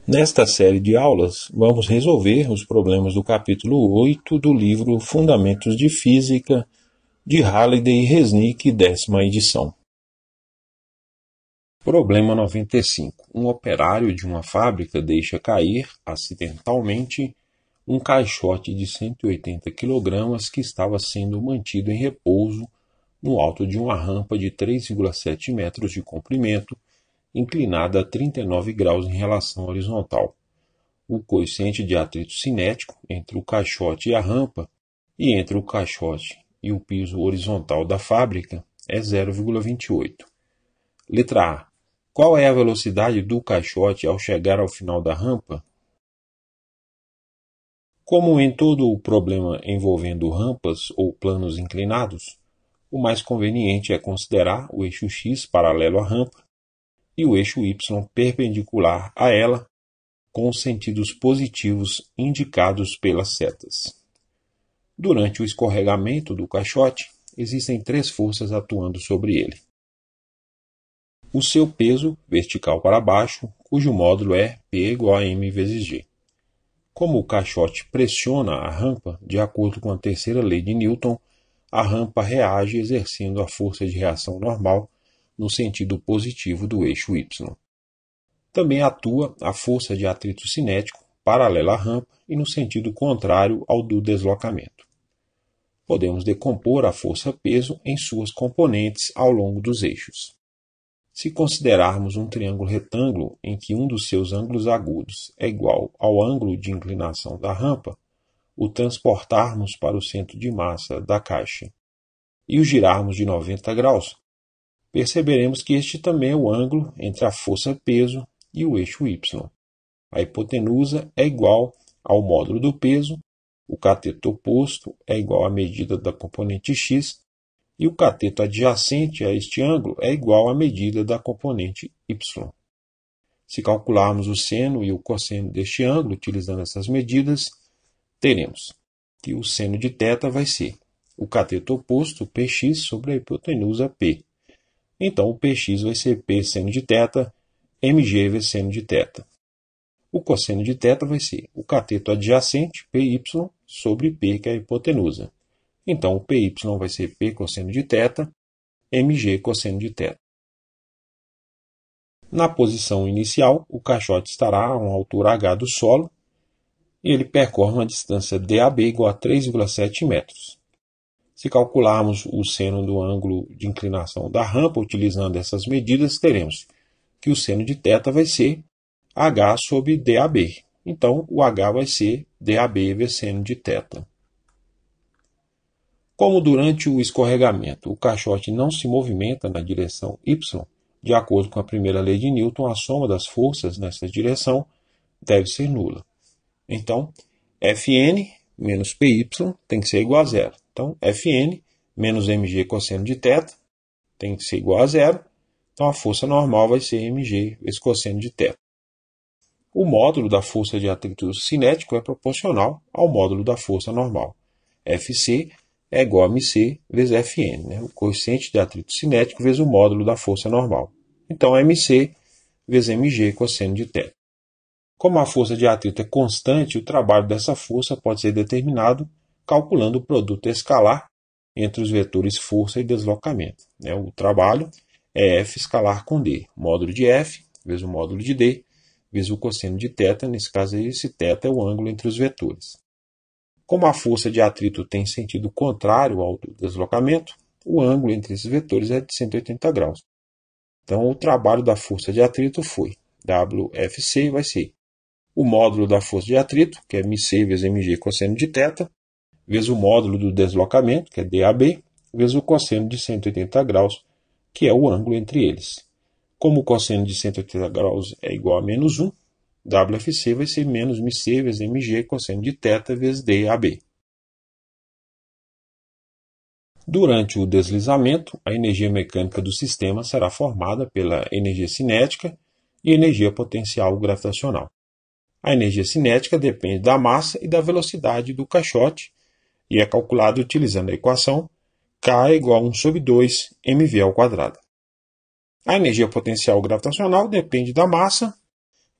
Nesta série de aulas, vamos resolver os problemas do capítulo 8 do livro Fundamentos de Física, de Halliday e Resnick, 10ª edição. Problema 95. Um operário de uma fábrica deixa cair, acidentalmente, um caixote de 180 kg que estava sendo mantido em repouso no alto de uma rampa de 3,7 metros de comprimento, inclinada a 39 graus em relação horizontal. O coeficiente de atrito cinético entre o caixote e a rampa e entre o caixote e o piso horizontal da fábrica é 0,28. Letra A. Qual é a velocidade do caixote ao chegar ao final da rampa? Como em todo o problema envolvendo rampas ou planos inclinados, o mais conveniente é considerar o eixo x paralelo à rampa e o eixo y perpendicular a ela, com os sentidos positivos indicados pelas setas. Durante o escorregamento do caixote, existem 3 forças atuando sobre ele. O seu peso, vertical para baixo, cujo módulo é P igual a m vezes g. Como o caixote pressiona a rampa, de acordo com a terceira lei de Newton, a rampa reage exercendo a força de reação normal no sentido positivo do eixo y. Também atua a força de atrito cinético paralela à rampa e no sentido contrário ao do deslocamento. Podemos decompor a força-peso em suas componentes ao longo dos eixos. Se considerarmos um triângulo retângulo em que um dos seus ângulos agudos é igual ao ângulo de inclinação da rampa, o transportarmos para o centro de massa da caixa e o girarmos de 90 graus, perceberemos que este também é o ângulo entre a força-peso e o eixo y. A hipotenusa é igual ao módulo do peso, o cateto oposto é igual à medida da componente x, e o cateto adjacente a este ângulo é igual à medida da componente y. Se calcularmos o seno e o cosseno deste ângulo utilizando essas medidas, teremos que o seno de θ vai ser o cateto oposto px sobre a hipotenusa p. Então, o px vai ser p seno de θ, mg vezes seno de θ. O cosseno de θ vai ser o cateto adjacente, py, sobre p, que é a hipotenusa. Então, o py vai ser p cosseno de θ, mg cosseno de θ. Na posição inicial, o caixote estará a uma altura h do solo e ele percorre uma distância DAB igual a 3,7 metros. Se calcularmos o seno do ângulo de inclinação da rampa utilizando essas medidas, teremos que o seno de θ vai ser h sobre DAB. Então, o h vai ser DAB vezes seno de θ. Como durante o escorregamento o caixote não se movimenta na direção y, de acordo com a primeira lei de Newton, a soma das forças nessa direção deve ser nula. Então, Fn menos Py tem que ser igual a zero. Então, Fn menos mg cosseno de θ tem que ser igual a zero. Então, a força normal vai ser mg vezes cosseno de θ. O módulo da força de atrito cinético é proporcional ao módulo da força normal. Fc é igual a mc vezes Fn, o coeficiente de atrito cinético vezes o módulo da força normal. Então, mc vezes mg cosseno de θ. Como a força de atrito é constante, o trabalho dessa força pode ser determinado calculando o produto escalar entre os vetores força e deslocamento. O trabalho é F escalar com D, módulo de F vezes o módulo de D, vezes o cosseno de θ, nesse caso esse θ é o ângulo entre os vetores. Como a força de atrito tem sentido contrário ao do deslocamento, o ângulo entre esses vetores é de 180 graus. Então, o trabalho da força de atrito foi WFC vai ser o módulo da força de atrito, que é mc vezes mg cosseno de θ, vezes o módulo do deslocamento, que é DAB, vezes o cosseno de 180 graus, que é o ângulo entre eles. Como o cosseno de 180 graus é igual a menos 1, WFC vai ser menos mc vezes mg cosseno de θ vezes DAB. Durante o deslizamento, a energia mecânica do sistema será formada pela energia cinética e energia potencial gravitacional. A energia cinética depende da massa e da velocidade do caixote e é calculada utilizando a equação K é igual a 1 sobre 2 mv ao quadrado. A energia potencial gravitacional depende da massa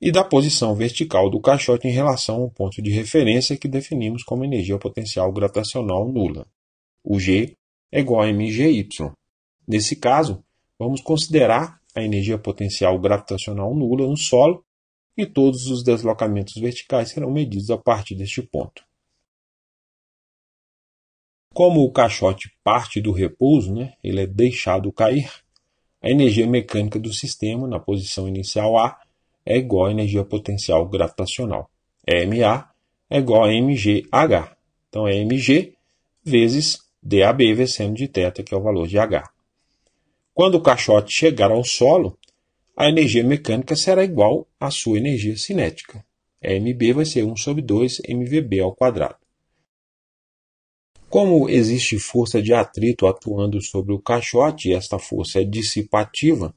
e da posição vertical do caixote em relação ao ponto de referência que definimos como energia potencial gravitacional nula. O G é igual a mgy. Nesse caso, vamos considerar a energia potencial gravitacional nula no solo e todos os deslocamentos verticais serão medidos a partir deste ponto. Como o caixote parte do repouso, ele é deixado cair, a energia mecânica do sistema na posição inicial A é igual à energia potencial gravitacional. MA é igual a mgh. Então é mg vezes DAB vezes seno de θ, que é o valor de H. Quando o caixote chegar ao solo, a energia mecânica será igual à sua energia cinética. MB vai ser 1/2 mvb ao quadrado. Como existe força de atrito atuando sobre o caixote e esta força é dissipativa,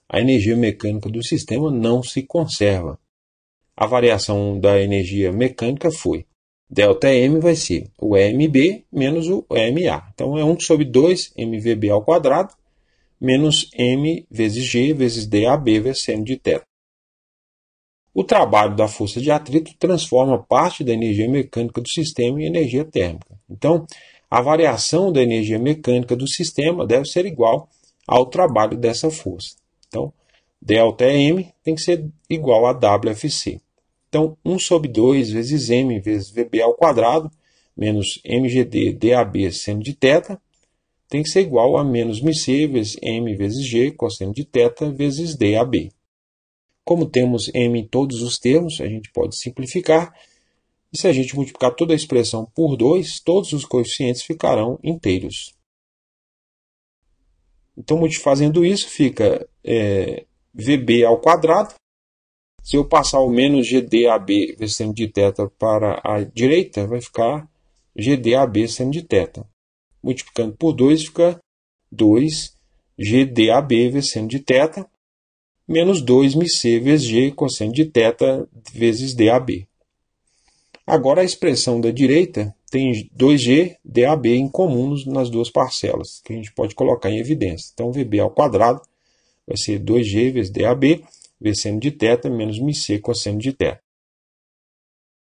a energia mecânica do sistema não se conserva. A variação da energia mecânica foi ΔM vai ser o MB menos o MA. Então é 1/2 mvb ao quadrado menos m vezes g vezes DAB vezes seno de θ. O trabalho da força de atrito transforma parte da energia mecânica do sistema em energia térmica. Então, a variação da energia mecânica do sistema deve ser igual ao trabalho dessa força. Então, ΔM tem que ser igual a WFC. Então, 1/2 vezes m vezes VB ao quadrado menos mgd DAB seno de θ tem que ser igual a menos μc vezes m vezes g cosseno de θ vezes DAB. Como temos m em todos os termos, a gente pode simplificar. E se a gente multiplicar toda a expressão por 2, todos os coeficientes ficarão inteiros. Então, fazendo isso, fica VB ao quadrado. Se eu passar o menos GDAB vezes seno de θ para a direita, vai ficar GDAB seno de θ. Multiplicando por 2, fica 2 GDAB vezes seno de θ, menos 2 μc vezes g cosseno de θ vezes DAB. Agora a expressão da direita tem 2g DAB em comum nas duas parcelas, que a gente pode colocar em evidência. Então, VB ao quadrado vai ser 2g vezes DAB vezes seno de θ menos μc cosseno de θ.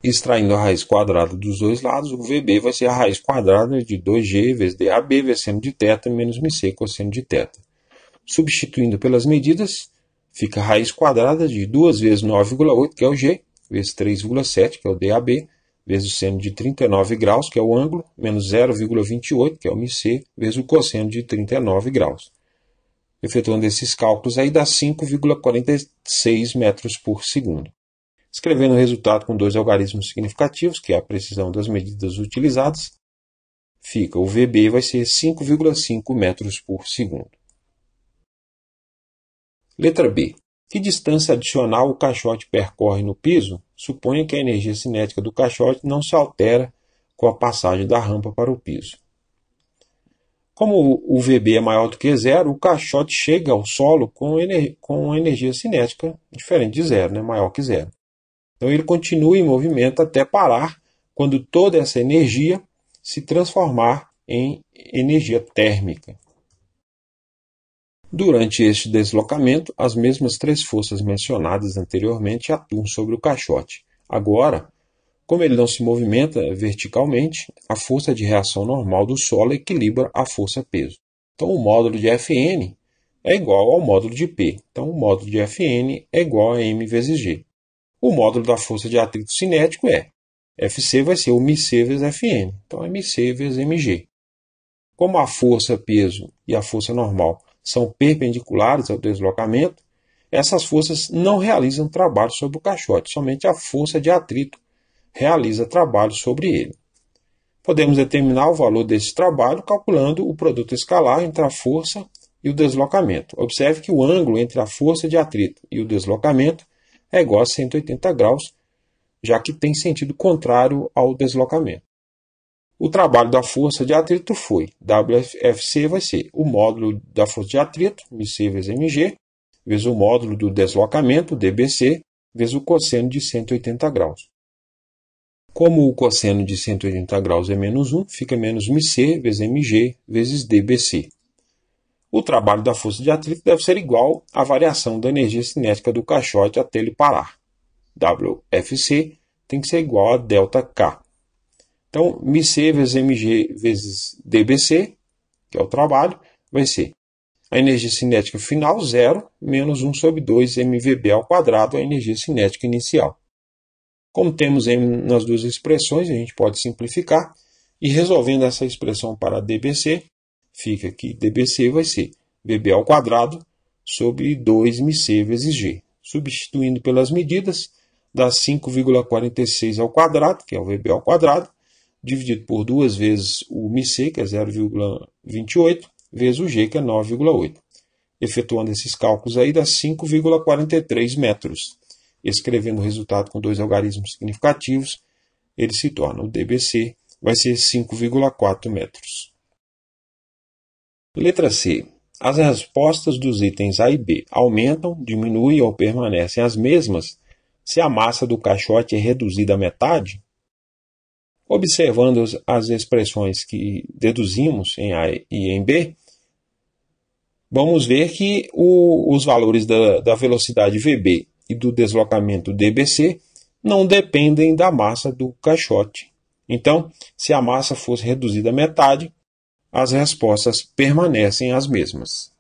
Extraindo a raiz quadrada dos dois lados, o VB vai ser a raiz quadrada de 2g vezes DAB vezes seno de θ menos μc cosseno de θ. Substituindo pelas medidas, fica a raiz quadrada de 2 vezes 9,8, que é o g, vezes 3,7, que é o DAB, vezes o seno de 39 graus, que é o ângulo, menos 0,28, que é o μc, vezes o cosseno de 39 graus. Efetuando esses cálculos aí dá 5,46 metros por segundo. Escrevendo o resultado com dois algarismos significativos, que é a precisão das medidas utilizadas, fica o VB vai ser 5,5 metros por segundo. Letra B. Que distância adicional o caixote percorre no piso? Suponha que a energia cinética do caixote não se altera com a passagem da rampa para o piso. Como o VB é maior do que zero, o caixote chega ao solo com energia cinética diferente de zero, maior que zero. Então ele continua em movimento até parar, quando toda essa energia se transformar em energia térmica. Durante este deslocamento, as mesmas três forças mencionadas anteriormente atuam sobre o caixote. Agora, como ele não se movimenta verticalmente, a força de reação normal do solo equilibra a força-peso. Então, o módulo de Fn é igual ao módulo de P. Então, o módulo de Fn é igual a m vezes g. O módulo da força de atrito cinético é Fc vai ser o μc vezes Fn. Então, é μc vezes mg. Como a força-peso e a força normal são perpendiculares ao deslocamento, essas forças não realizam trabalho sobre o caixote, somente a força de atrito realiza trabalho sobre ele. Podemos determinar o valor desse trabalho calculando o produto escalar entre a força e o deslocamento. Observe que o ângulo entre a força de atrito e o deslocamento é igual a 180 graus, já que tem sentido contrário ao deslocamento. O trabalho da força de atrito foi, WFC vai ser o módulo da força de atrito, μc vezes mg, vezes o módulo do deslocamento, dBc, vezes o cosseno de 180 graus. Como o cosseno de 180 graus é menos 1, fica menos μc vezes mg vezes dBc. O trabalho da força de atrito deve ser igual à variação da energia cinética do caixote até ele parar. WFC tem que ser igual a ΔK. Então, μc vezes mg vezes dBc, que é o trabalho, vai ser a energia cinética final, 0, menos 1 sobre 2 mvb ao quadrado, a energia cinética inicial. Como temos m nas duas expressões, a gente pode simplificar, e resolvendo essa expressão para dBc, fica que dBc vai ser vb ao quadrado sobre 2mc vezes g. Substituindo pelas medidas, dá 5,46 ao quadrado, que é o vb ao quadrado, dividido por 2 vezes o μc, que é 0,28, vezes o g, que é 9,8. Efetuando esses cálculos aí, dá 5,43 metros. Escrevendo o resultado com dois algarismos significativos, ele se torna o dBc, vai ser 5,4 metros. Letra C. As respostas dos itens A e B aumentam, diminuem ou permanecem as mesmas se a massa do caixote é reduzida à metade? Observando as expressões que deduzimos em A e em B, vamos ver que os valores da velocidade VB e do deslocamento dBc não dependem da massa do caixote. Então, se a massa fosse reduzida à metade, as respostas permanecem as mesmas.